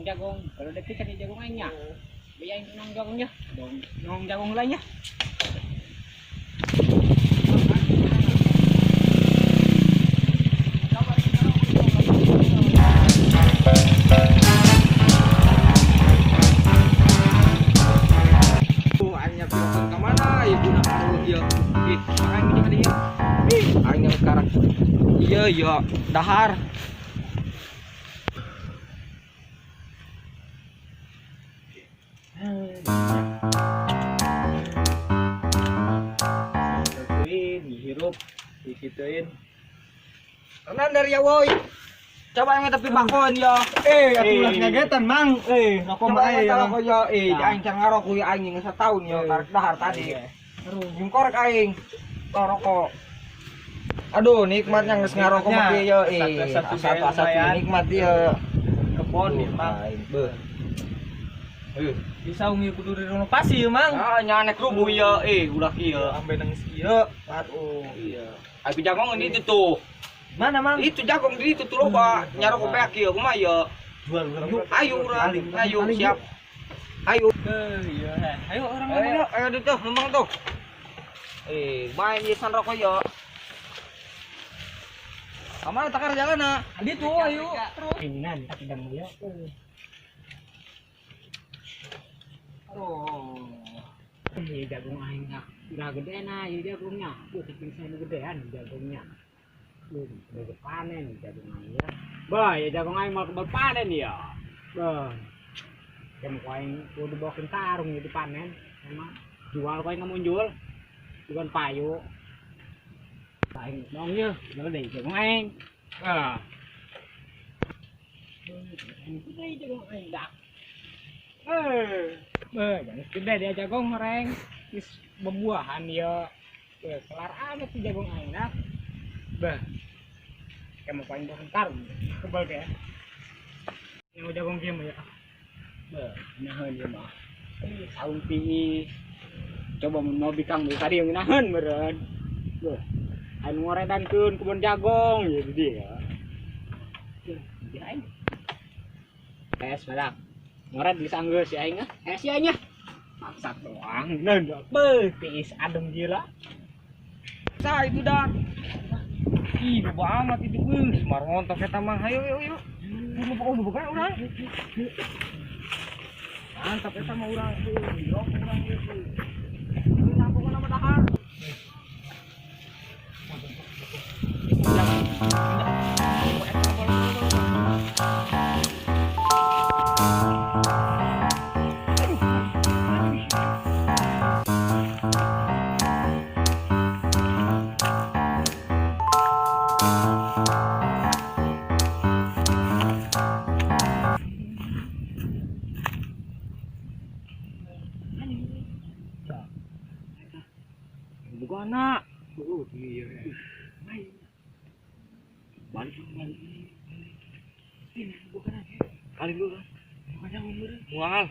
jagung. Kalau dekat kan jagung lainnya. Biarin nong jagungnya. Dong nong jagung lainnya. Sekarang iya dahar dihirup disituin karena dari ya woi coba yang tapi bakon ya atulah ngagetan mang rokok coba mah ya ya rokok ya aing can ngarokok ya aing yang setahun ya tarik dahar tadi terus yung korek aing rokok aduh nikmatnya nges ngarokok mah dia ya satu nikmat dia kebon ya mang bisa umi kudu renovasi ya mang nyanek rubuh ya udah iya sampai nangis iya iya abi jagung ini tuh mana mang itu jagung di itu tuh loba nyarok beak ya kumaha ya jual ayo urang ayo siap ayo iya ayo orang ayo tuh memang tuh main di san rokok ya kamar takar jalan na di tuh ayo terus ini nanti tak sedang dia ini jagung aing udah gede nah ya jagungnya saking saya gedean jagungnya udah panen jagung aing ya bah ya jagung aing mau panen ya bah kamu aing udah bawa karung jadi panen emang jual kau nggak muncul bukan payu aing dongnya kalau deh jagung aing ini jagung aing dak jangan gede dia jagung goreng is berbuahan ya kelar amat si jagung aing nak kamu paling bentar kebal kayak yang jagung game ya nahan dia mah saung tinggi coba mau bikang tadi yang nahan meren aing ngoredankeun kebun jagung jadi dia dia aing tes badak ngoret bisa anggeus si aing si aing masak doang nendok tiis adem gila sa itu dah ih boba amat itu semar ngontok eta mah ayo buka urang mantap eta mah urang yok urang itu lampu nama dahar Bagaimana? Iya. Balik. Ini bukan aja. Kali dulu kan. Bukan yang umur. mual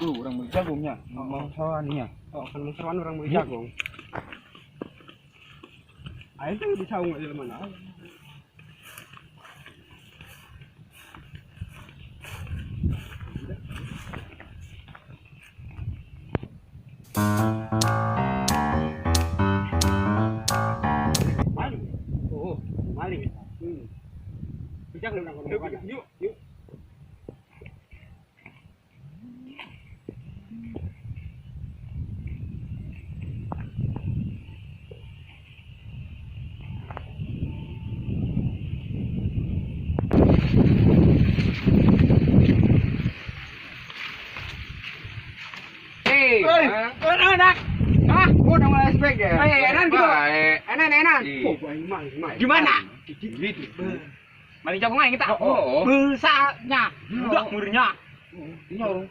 Orang beli jagungnya. Ngomong soalnya. Kan menseruan orang beli jagung. Ayo tuh di saung aja mana? Maling. Bijak lu nang yuk. Anak. udah mulai spek ya Enan gitu. Enan. Gimana? Maling jagung aing kita. Besarnya. Udah murnya.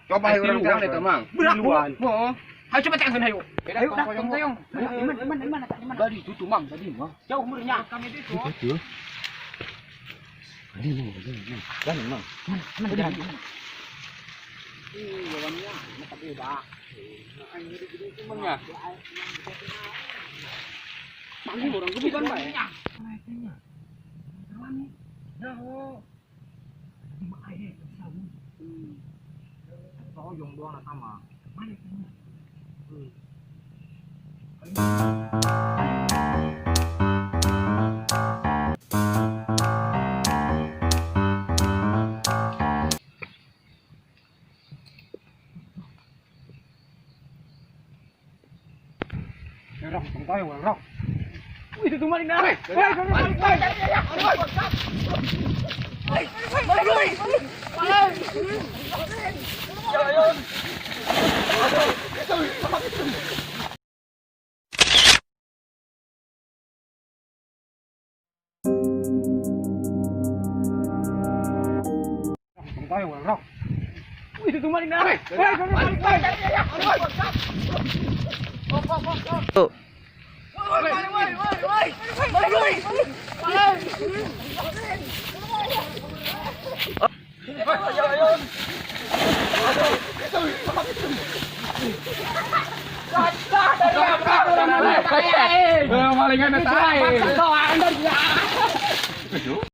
coba orang terang itu mang Berak. Ayo coba tekan ayo. Ayo tayong. Iman. tadi itu mang tadi mah Jauh murnya. Kami itu. jangan mang Mana jalan. Jalannya tapi udah. Aing gitu mang ya. Manggil orang gede kan, Pak. Oh, yung doang na tama. Rok, tong tayo, rok. Uy, itu tumaling na. Balik. Tong tayo, rok. Uy, itu tumaling na. Malingan na tayo.